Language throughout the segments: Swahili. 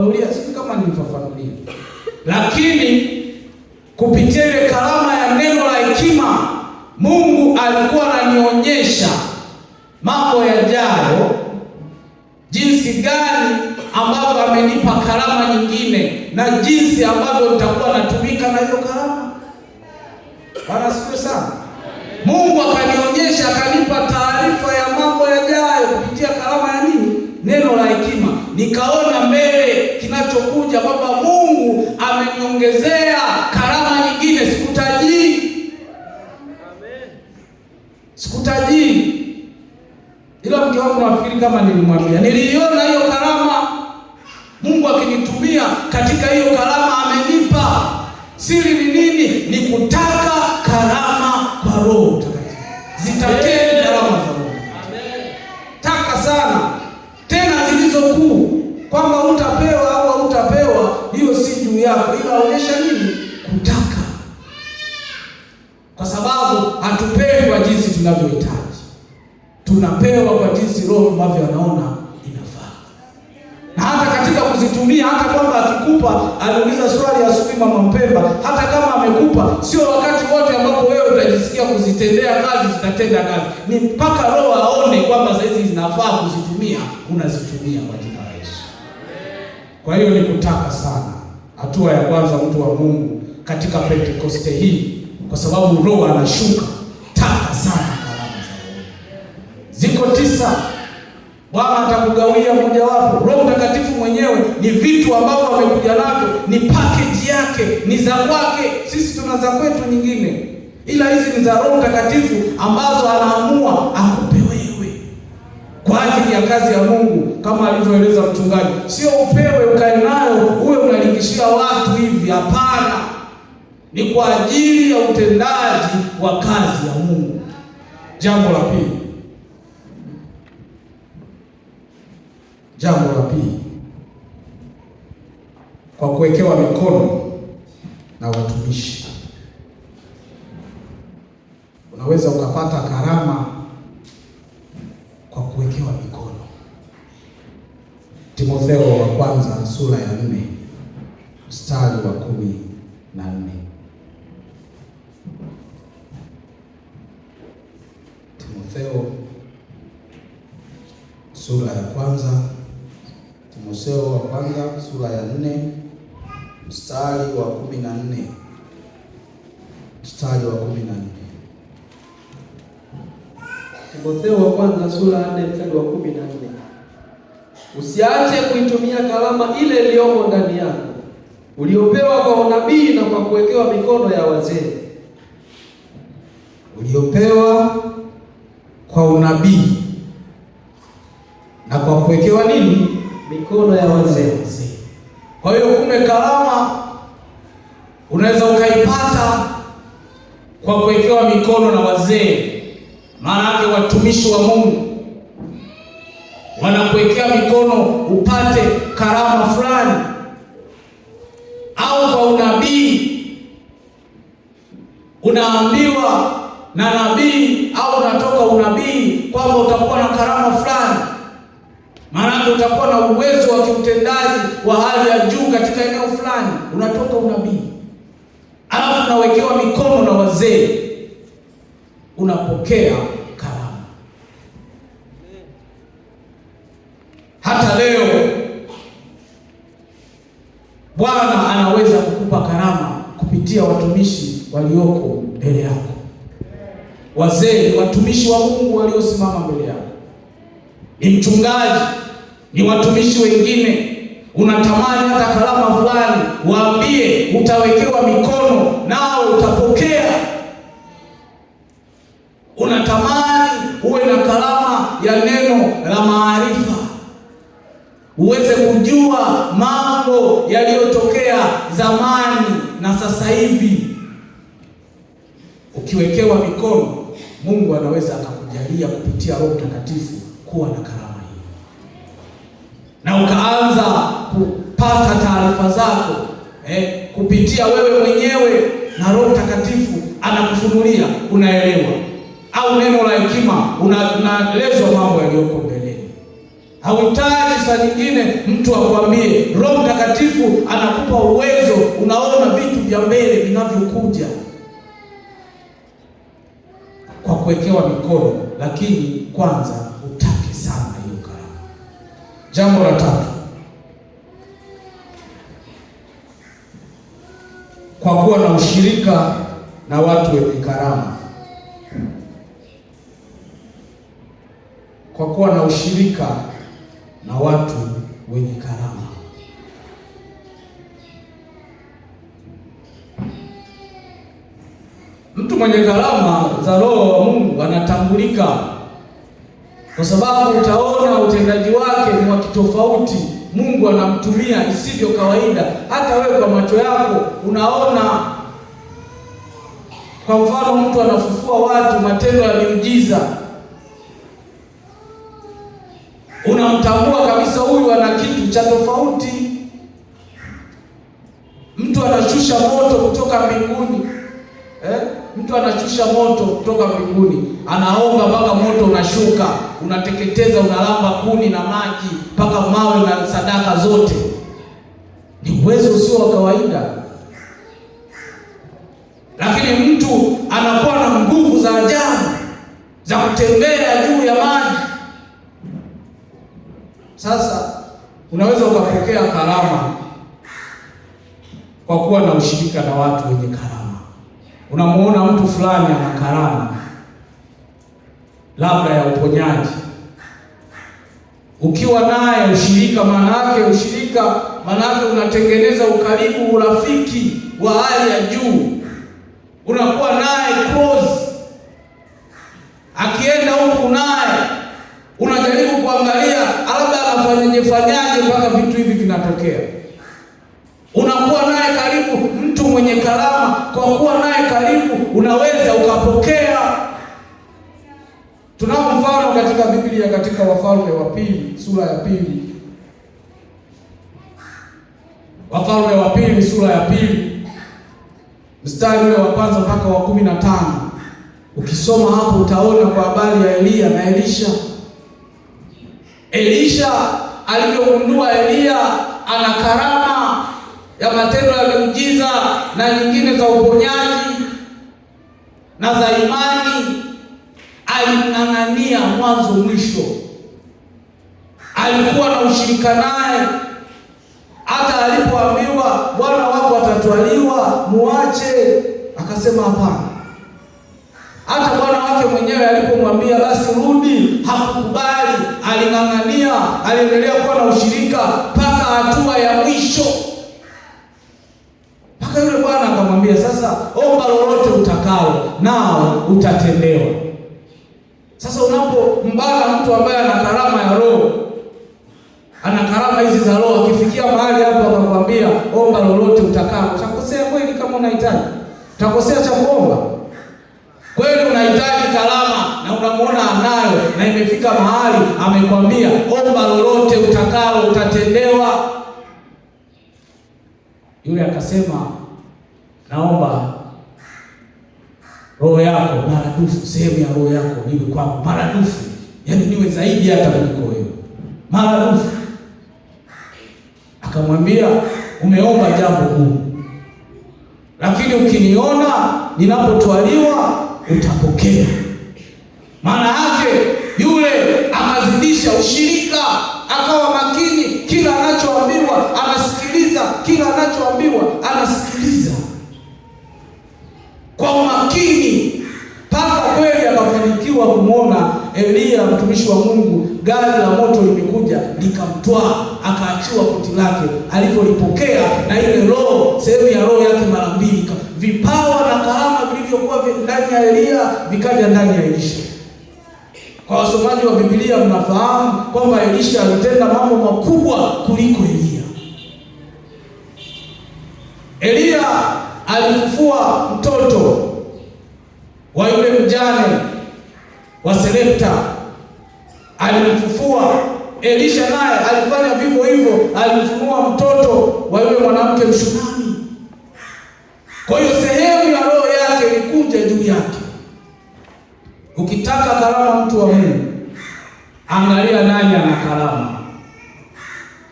Sisi kama nilifafanulia, lakini kupitia ile karama ya neno la hekima, Mungu alikuwa ananionyesha mambo yajayo, jinsi gani ambavyo amenipa karama nyingine na jinsi ambavyo nitakuwa natumika na hiyo karama. Bwana asifiwe sana. Mungu akanionyesha, akanipa taarifa ya mambo yajayo kupitia karama ya nini? Neno la hekima. Nikaona mbele kinachokuja, kwamba Mungu ameniongezea karama nyingine. Sikutajii. Ila mke wangu nafikiri kama nilimwambia, niliona hiyo karama Mungu akinitumia katika hiyo karama amenipa. Siri ni nini? Ni kutaka karama kwa Roho Mtakatifu. Zitakeni karama za Roho. Amen. Taka sana. Tena zilizo kuu, kwamba utapewa au utapewa, hiyo si juu yako, ila onyesha nini? Kutaka. Kwa sababu hatupewi kwa jinsi tunavyohitaji. Tunapewa kwa jinsi Roho ambavyo anaona inafaa. Na hata katika kuzitumia, hata kwamba akikupa, aliuliza swali asubuhi Mama Mpemba, hata kama amekupa, sio wakati wote ambapo wewe utajisikia kuzitendea kazi zitatenda kazi. Ni mpaka Roho aone kwamba hizi zinafaa kuzitumia, unazitumia kwa jina la Yesu. Kwa hiyo ni kutaka sana. Hatua ya kwanza, mtu wa Mungu, katika Pentekoste hii, kwa sababu Roho anashuka, taka sana karama za Roho. Ziko 9. Bwana atakugawia mojawapo. Roho Mtakatifu mwenyewe ni vitu ambavyo amekuja navyo, ni package yake, ni za kwake. Sisi tuna za kwetu nyingine, ila hizi ni za Roho Mtakatifu ambazo anaamua akupe wewe kwa ajili ya kazi ya Mungu, kama alivyoeleza mchungaji. Sio upewe ukae nayo uwe unalingishia watu hivi, hapana. Ni kwa ajili ya utendaji wa kazi ya Mungu. Jambo la pili, kwa kuwekewa mikono na watumishi. Unaweza ukapata karama kwa kuwekewa mikono. Timotheo wa kwanza sura ya 4 mstari wa 14. Timotheo sura ya kwanza, Timotheo wa kwanza sura ya 4 mstari wa 14. Mstari wa 14. Timotheo wa kwanza sura ya 4 mstari wa 14. Usiache kuitumia karama ile iliyomo ndani yako, uliopewa kwa unabii na kwa kuwekewa mikono ya wazee. Uliopewa kwa unabii na kwa kuwekewa nini? Mikono ya wazee. Kwa hiyo kumbe karama unaweza ukaipata kwa kuwekewa mikono na wazee. Maana yake watumishi wa Mungu wanakuwekea mikono upate karama fulani, au kwa unabii unaambiwa na nabii au unatoka unabii kwamba utakuwa na karama fulani. Maana utakuwa na uwezo wa kiutendaji wa hali ya juu katika eneo fulani, unatoka unabii. Alafu unawekewa mikono na wazee, unapokea karama. Hata leo Bwana anaweza kukupa karama kupitia watumishi walioko mbele yako. Wazee ni watumishi wa Mungu waliosimama mbele yako. Ni mchungaji, ni watumishi wengine. Unatamani hata karama fulani, waambie, utawekewa mikono nao utapokea. Unatamani uwe na karama ya neno la maarifa, uweze kujua mambo yaliyotokea zamani na sasa hivi. Ukiwekewa mikono, Mungu anaweza akakujalia kupitia Roho Mtakatifu kuwa na karama hii, na ukaanza kupata taarifa zako kupitia wewe mwenyewe, na Roho Mtakatifu anakufunulia, unaelewa. Au neno la hekima, unaelezwa mambo yaliyoko mbeleni. Hauhitaji saa nyingine mtu akwambie. Roho Mtakatifu anakupa uwezo, unaona vitu vya mbele vinavyokuja kwa kuwekewa mikono, lakini kwanza utake sana hiyo karama. Jambo la tatu, kwa kuwa na ushirika na watu wenye karama. Kwa kuwa na ushirika na watu wenye karama. Mtu mwenye karama za Roho wa Mungu anatambulika, kwa sababu utaona utendaji wake ni wa kitofauti. Mungu anamtumia isivyo kawaida. Hata wewe kwa macho yako unaona. Kwa mfano, mtu anafufua watu, matendo ya miujiza, unamtambua kabisa huyu ana kitu cha tofauti. Mtu anashusha moto kutoka mbinguni. Mtu anashusha moto kutoka mbinguni, anaomba mpaka moto unashuka, unateketeza, unalamba kuni na maji mpaka mawe na sadaka zote. Ni uwezo usio wa kawaida. Lakini mtu anakuwa na nguvu za ajabu za kutembea juu ya maji. Sasa unaweza ukapokea karama kwa kuwa na ushirika na watu wenye karama. Unamuona mtu fulani ana karama labda ya uponyaji, ukiwa naye ushirika, maana yake unatengeneza ukaribu, urafiki wa hali ya juu. Unakuwa naye close, akienda huku naye unajaribu kuangalia labda anafanyaje mpaka vitu hivi vinatokea. Unakuwa naye karibu, mtu mwenye karama. Kwa kuwa naye karibu, unaweza ukapokea. Tunao mfano katika Biblia, katika Wafalme wa Pili sura ya pili. Wafalme wa Pili sura ya pili, mstari ule wa kwanza mpaka wa 15. Ukisoma hapo utaona kwa habari ya Elia na Elisha. Elisha alivyogundua Elia ana karama ya matendo ya miujiza na nyingine za uponyaji na za imani, alimng'ang'ania mwanzo mwisho. Alikuwa na ushirika naye. Hata alipoambiwa bwana wako atatwaliwa, muache, akasema hapana. Hata bwana wake mwenyewe alipomwambia basi rudi, hakukubali. Aling'ang'ania, aliendelea kuwa na ushirika mpaka hatua ya mwisho. Mpaka yule bwana akamwambia, sasa omba lolote utakalo, nao utatendewa. Sasa unapombana mtu ambaye ana karama ya Roho, ana karama hizi za Roho, akifikia mahali hapo akakwambia omba lolote utakalo, utakosea kweli? Kama unahitaji, utakosea cha kuomba kweli? Unahitaji karama na unamuona anayo, na imefika mahali amekwambia omba lolote utakalo, utatendewa. Yule akasema, naomba roho yako maradufu, sehemu ya roho yako iwe kwangu maradufu, yaani niwe zaidi hata kuliko wewe, maradufu. Akamwambia, umeomba jambo gumu, lakini ukiniona ninapotwaliwa utapokea. Maana yake yule akazidisha ushirika, akawa makini, kila anachoambiwa anasikiliza, kila anachoambiwa anasikiliza kwa umakini, mpaka kweli akafanikiwa kumwona Elia mtumishi wa Mungu, gari la moto limekuja likamtwaa, akaachiwa koti lake. Alipolipokea na ile roho, sehemu ya roho yake mara mbili, vipawa na karama vilivyokuwa ndani ya Elia vikaja ndani ya Elisha. Kwa wasomaji wa Biblia mnafahamu kwamba Elisha alitenda mambo makubwa kuliko Elia. Elia alifufua mtoto wa yule mjane wa Sarepta, alimfufua. Elisha naye alifanya vivyo hivyo, alimfunua mtoto wa yule mwanamke Mshunami. Kwa hiyo sehemu ya roho yake ilikuja juu yake. Ukitaka karama mtu wa Mungu, angalia nani ana karama.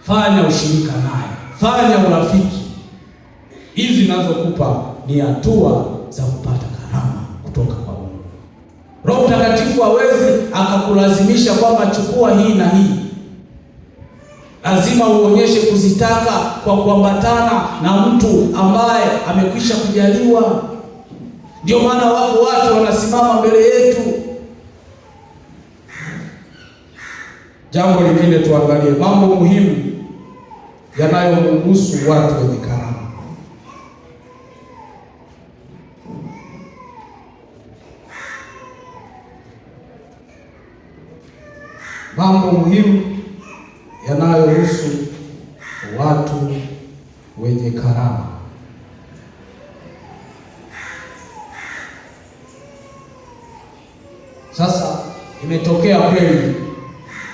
fanya ushirika naye, fanya urafiki. Hizi ninazokupa ni hatua za kupata karama kutoka kwa Mungu. Roho Mtakatifu hawezi akakulazimisha kwamba chukua hii na hii. Lazima uonyeshe kuzitaka kwa kuambatana na mtu ambaye amekwisha kujaliwa. Ndio maana wako watu wanasimama mbele yetu. Jambo lingine tuangalie mambo muhimu yanayomhusu watu wenye karama. Mambo muhimu yanayohusu watu wenye karama. Sasa imetokea kweli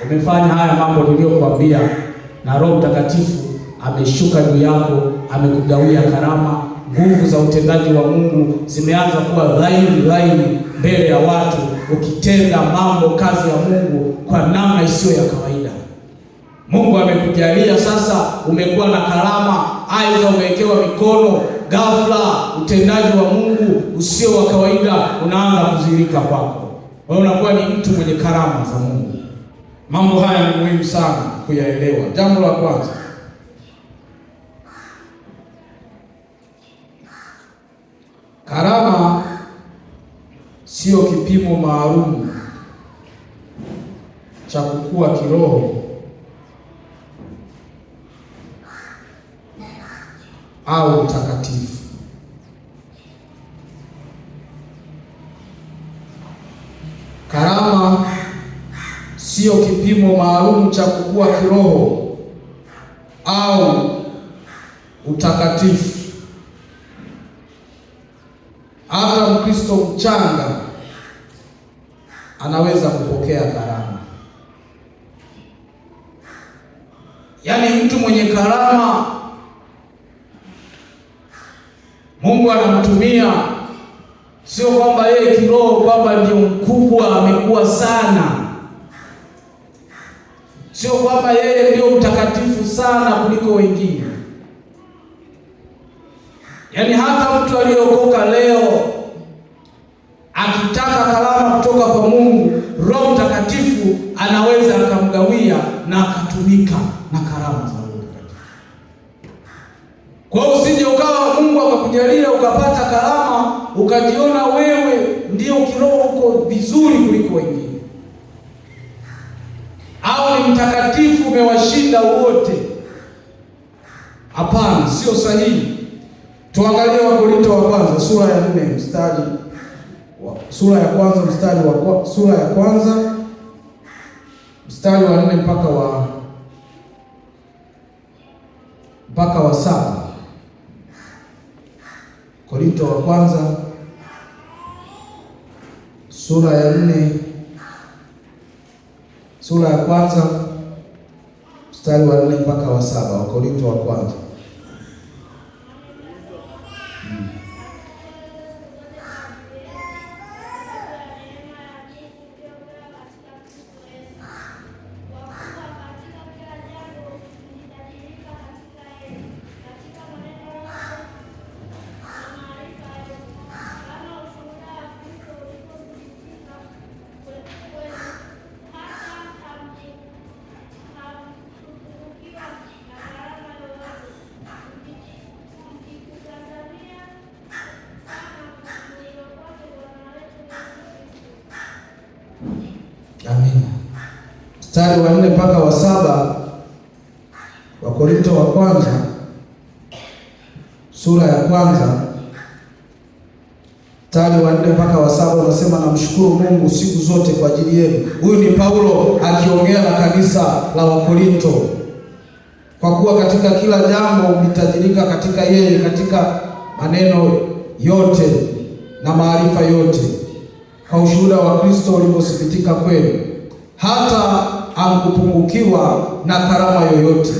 umefanya haya mambo niliyokuambia, na Roho Mtakatifu ameshuka juu yako, amekugawia karama, nguvu za utendaji wa Mungu zimeanza kuwa dhahiri mbele ya watu, ukitenda mambo, kazi ya Mungu kwa namna isiyo ya kawaida. Mungu amekujalia sasa, umekuwa na karama, aidha umewekewa mikono, ghafla utendaji wa Mungu usio wa kawaida unaanza kudhihirika kwako. Wewe unakuwa ni mtu mwenye karama za Mungu. Mambo haya ni muhimu sana kuyaelewa. Jambo la kwanza, karama sio kipimo maalum cha kukua kiroho au utakatifu. Karama sio kipimo maalum cha kukua kiroho au utakatifu. Hata Mkristo mchanga anaweza kupokea karama. Yaani mtu mwenye karama Mungu anamtumia, sio kwamba yeye kiroho kwamba ndio mkubwa, amekuwa sana, sio kwamba yeye ndio mtakatifu sana kuliko wengine. Yaani hata mtu aliyeokoka leo akitaka karama kutoka kwa Mungu, Roho Mtakatifu anaweza akamgawia na akatumika na karama za Roho Mtakatifu. Kwa hiyo usije ukawa Mungu akakujalia ukapata karama ukajiona wewe ndio kiroho uko vizuri kuliko wengine, au ni mtakatifu umewashinda wote. Hapana, sio sahihi. Tuangalie Wakorintho wa kwanza sura ya 4 mstari wa sura ya kwanza mstari wa 4 mpaka wa 7. Korintho wa kwanza sura ya kwanza mstari wa 4 mpaka wa 7. Wakorintho wa kwanza. Amina. Mstari wa 4 mpaka wa 7 wa Korintho wa kwanza sura ya kwanza mstari wa 4 mpaka wa 7 unasema, namshukuru Mungu siku zote kwa ajili yenu. Huyu ni Paulo akiongea na kanisa la Wakorintho, kwa kuwa katika kila jambo mlitajirika katika yeye, katika maneno yote na maarifa yote, kwa ushuhuda wa Kristo ulivyothibitika kwenu, hata hamkupungukiwa na karama yoyote,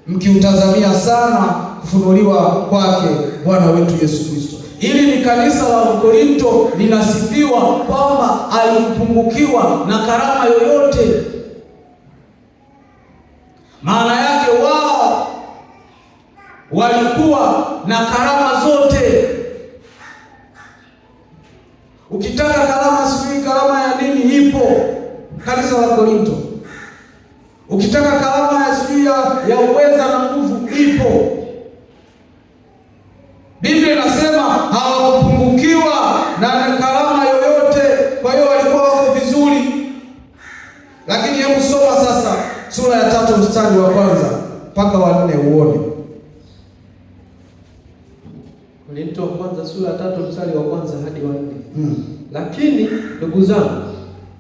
mkiutazamia sana kufunuliwa kwake Bwana wetu Yesu Kristo. Ili ni kanisa la Korinto linasifiwa kwamba alikupungukiwa na karama yoyote. Maana yake wao walikuwa na karama zote. Ukitaka karama sijui karama ya nini ipo kanisa la Korinto. Ukitaka karama ya sijui ya uweza na nguvu ipo. Biblia inasema hawakupungukiwa na karama yoyote, kwa hiyo walikuwa wako vizuri. Lakini hebu soma sasa sura ya 3 mstari wa 1 mpaka wa 4 uone. Korinto wa kwanza sura ya 3 mstari wa 1 hadi wa 4. Lakini ndugu zangu,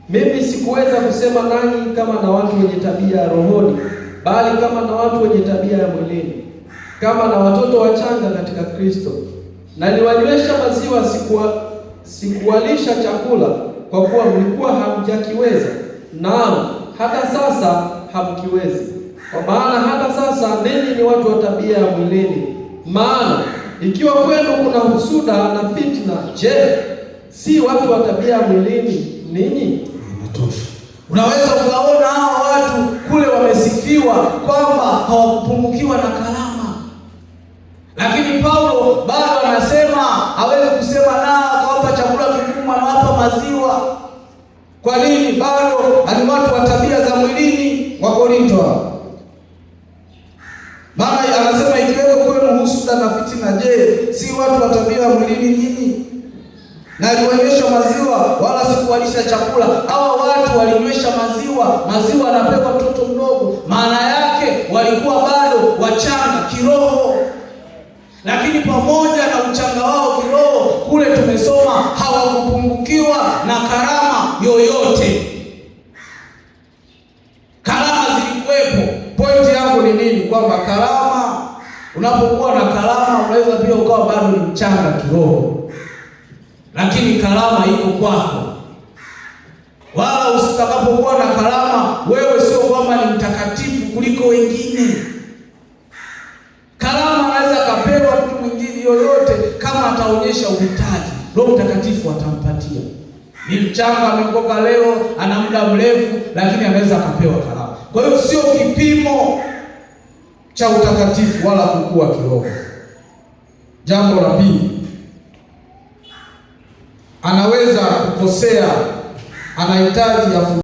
mimi sikuweza kusema nanyi kama na watu wenye tabia ya rohoni, bali kama na watu wenye tabia ya mwilini, kama na watoto wachanga katika Kristo. Naliwanywesha maziwa, sikuwalisha chakula, kwa kuwa mlikuwa hamjakiweza, naam hata sasa hamkiwezi. Kwa maana hata sasa ninyi ni watu wa tabia ya mwilini. Maana ikiwa kwenu kuna husuda na fitna, je, si watu wa tabia ya mwilini ninyi? Inatosha. Unaweza ukaona hawa watu kule wamesifiwa kwamba hawakupungukiwa na karama, lakini Paulo bado anasema hawezi kusema nao akawapa chakula kigumu, anawapa maziwa. Kwa nini? Bado ni watu wa tabia za mwilini wa Korinto. Maana anasema ikiweko kwenu husuda na fitina, je, si watu wa tabia ya mwilini nyinyi? Na aliwanywesha maziwa wala sikuwalisha chakula. Hawa watu walinywesha maziwa. Maziwa anapewa mtoto mdogo, maana yake walikuwa bado wachanga kiroho. Lakini pamoja na uchanga wao kiroho, kule tumesoma hawakupungukiwa na karama yoyote. Karama zilikuwepo. Pointi yangu ni nini? Kwamba karama, unapokuwa na karama unaweza pia ukawa bado ni mchanga kiroho, lakini karama iko kwako. Wala usitakapokuwa na karama, wewe sio kwamba ni mtakatifu kuliko wengine. Karama anaweza kapewa mtu mwingine yoyote, kama ataonyesha uhitaji, Roho Mtakatifu atampatia. Ni mchanga, ameokoka leo, ana muda mrefu, lakini anaweza akapewa karama. Kwa hiyo sio kipimo cha utakatifu wala kukua kiroho. Jambo la pili, anaweza kukosea, anahitaji